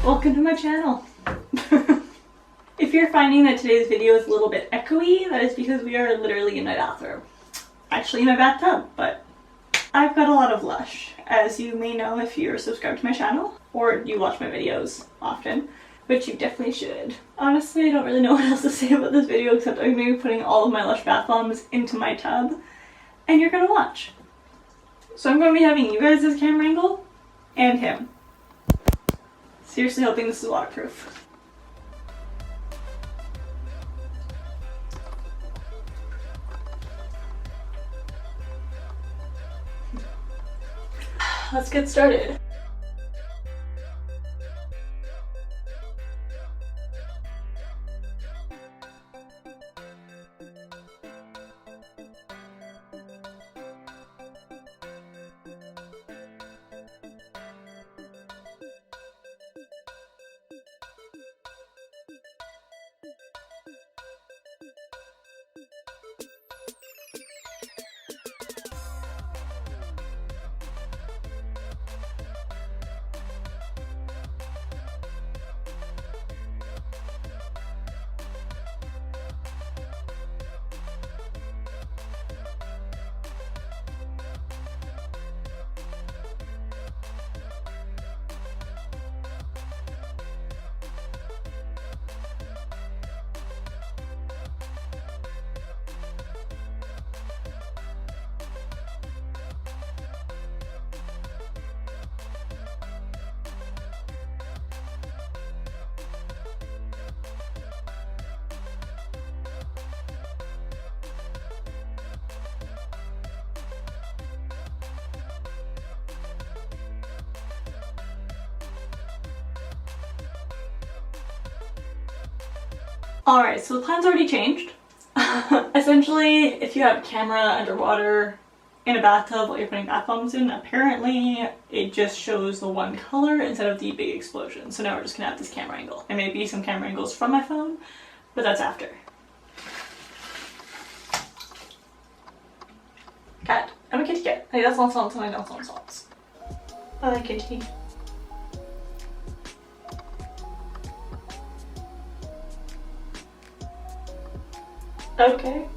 Welcome to my channel. If you're finding that today's video is a little bit echoey, that is because we are literally in my bathroom. Actually in my bathtub, but I've got a lot of Lush, as you may know if you're subscribed to my channel or you watch my videos often, which you definitely should. Honestly, I don't really know what else to say about this video except I'm going to be putting all of my Lush bath bombs into my tub and you're going to watch. So I'm going to be having you guys as camera angle and him. Seriously hoping this is waterproof. Let's get started. Alright, so the plan's already changed. Essentially, if you have a camera underwater in a bathtub while you're putting bath bombs in, apparently it just shows the one color instead of the big explosion. So now we're just gonna have this camera angle. And maybe some camera angles from my phone, but that's after. Cat. I'm a kitty cat. I don't want songs and I don't want songs. I like kitty. Okay.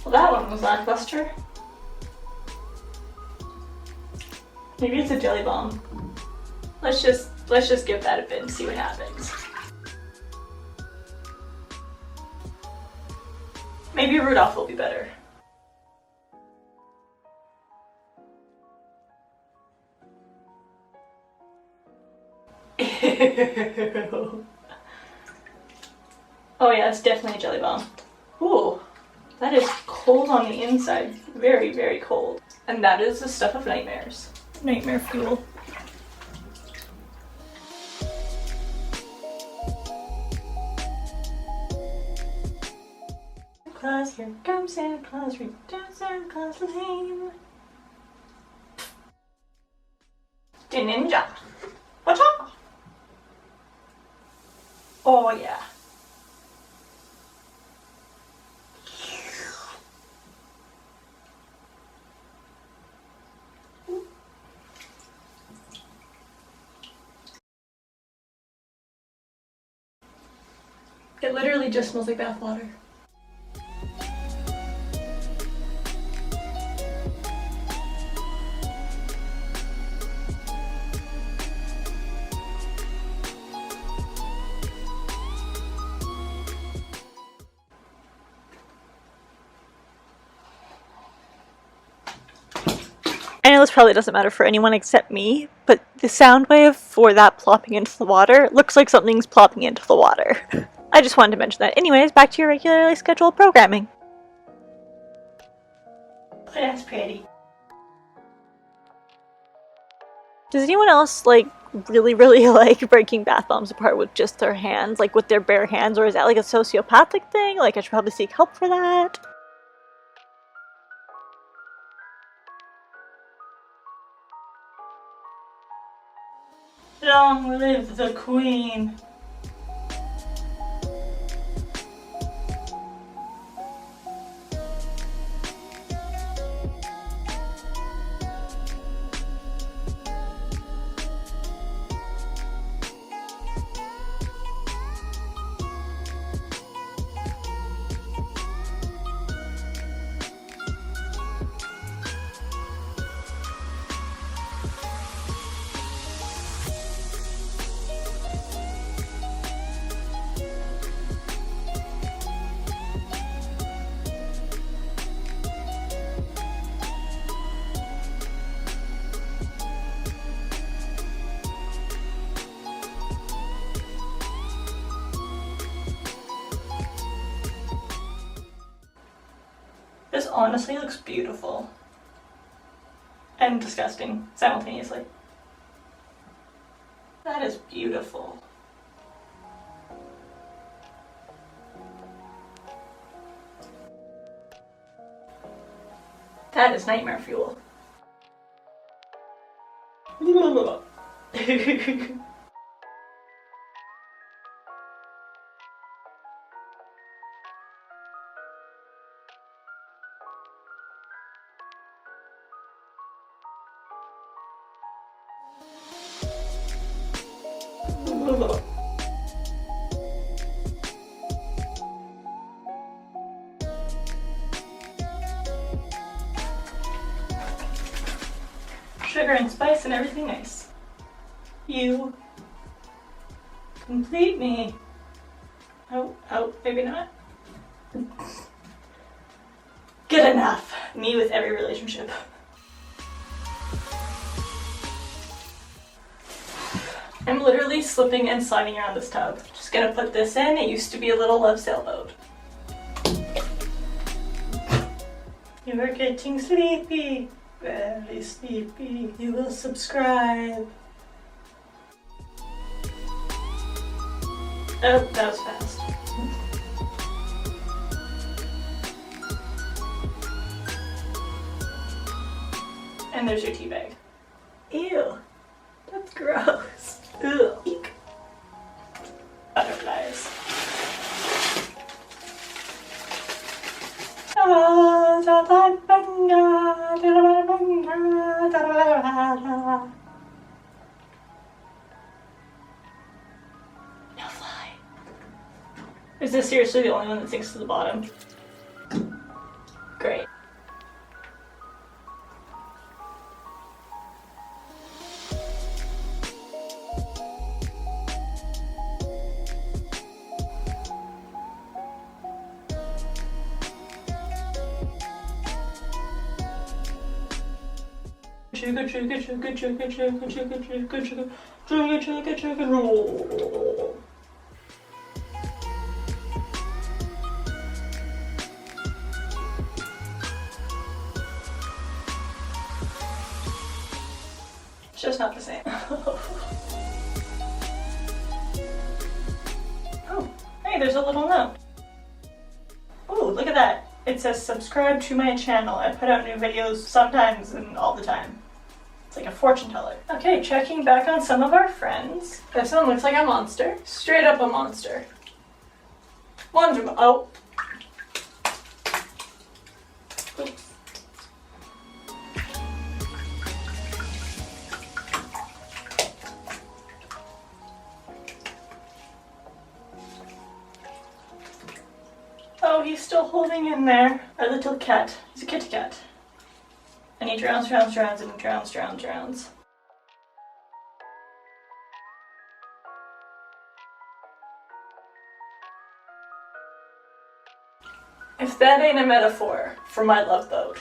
Well, that one was lackluster. Maybe it's a jelly bomb. Let's just give that a bit and see what happens. Maybe Rudolph will be better. Ew. Oh yeah, it's definitely a jelly bomb. Ooh, that is cold on the inside. Very, very cold. And that is the stuff of nightmares. Nightmare fuel. Santa Claus, here comes Santa Claus, read down Santa Claus Lane. The ninja. What's up? Oh yeah. It literally just smells like bath water. I know this probably doesn't matter for anyone except me, but the sound wave for that plopping into the water looks like something's plopping into the water. I just wanted to mention that. Anyways, back to your regularly scheduled programming. Oh, that's pretty. Does anyone else, like, really like breaking bath bombs apart with just their hands? Like, with their bare hands? Or is that, like, a sociopathic thing? Like, I should probably seek help for that? Long live the Queen! honestly looks beautiful. And disgusting simultaneously. That is beautiful. That is nightmare fuel. Sugar and spice and everything nice. You complete me. Oh, maybe not. Good enough. Me with every relationship. I'm literally slipping and sliding around this tub. Just gonna put this in. It used to be a little love sailboat. You are getting sleepy. Very sleepy. You will subscribe. Oh, that was fast. And there's your tea bag. Ew. That's gross. Ugh. Eek. Butterflies. No fly. Is this seriously the only one that sinks to the bottom? Great. Sugar, sugar, sugar, sugar, sugar, sugar, sugar, sugar, sugar, sugar, sugar, roll. It's just not the same. Oh, hey, there's a little note. Oh, look at that. It says subscribe to my channel. I put out new videos sometimes and all the time. It's like a fortune teller. Okay, checking back on some of our friends. This one looks like a monster. Straight up a monster. Oh. Oops. Oh, he's still holding in there. Our little cat. He's a kitty cat. And he drowns, and he drowns. If that ain't a metaphor for my love boat.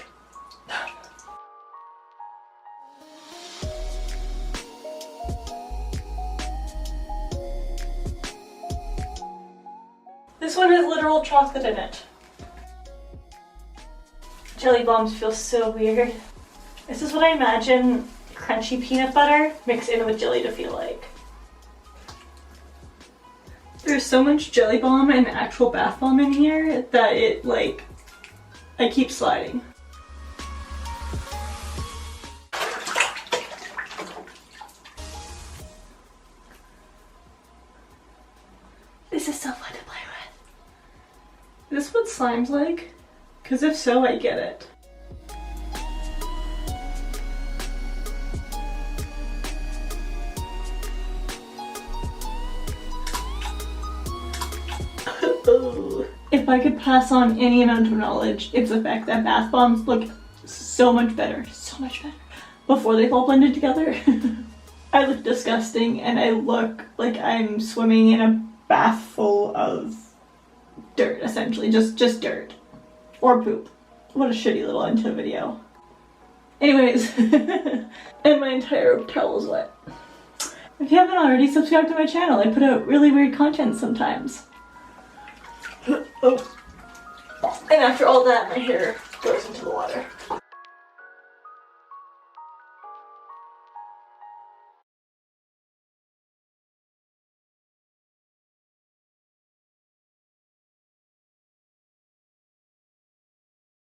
This one has literal chocolate in it. Jelly bombs feel so weird. This is what I imagine crunchy peanut butter mixed in with jelly to feel like. There's so much jelly bomb and actual bath bomb in here that it, like, I keep sliding. This is so fun to play with. Is this what slime's like? Because if so, I get it. If I could pass on any amount of knowledge, it's the fact that bath bombs look so much better before they've all blended together. I look disgusting and I look like I'm swimming in a bath full of dirt, essentially, just dirt. Or poop. What a shitty little end to a video. Anyways, and my entire towel is wet. If you haven't already, subscribe to my channel. I put out really weird content sometimes. Oh. And after all that, my hair goes into the water.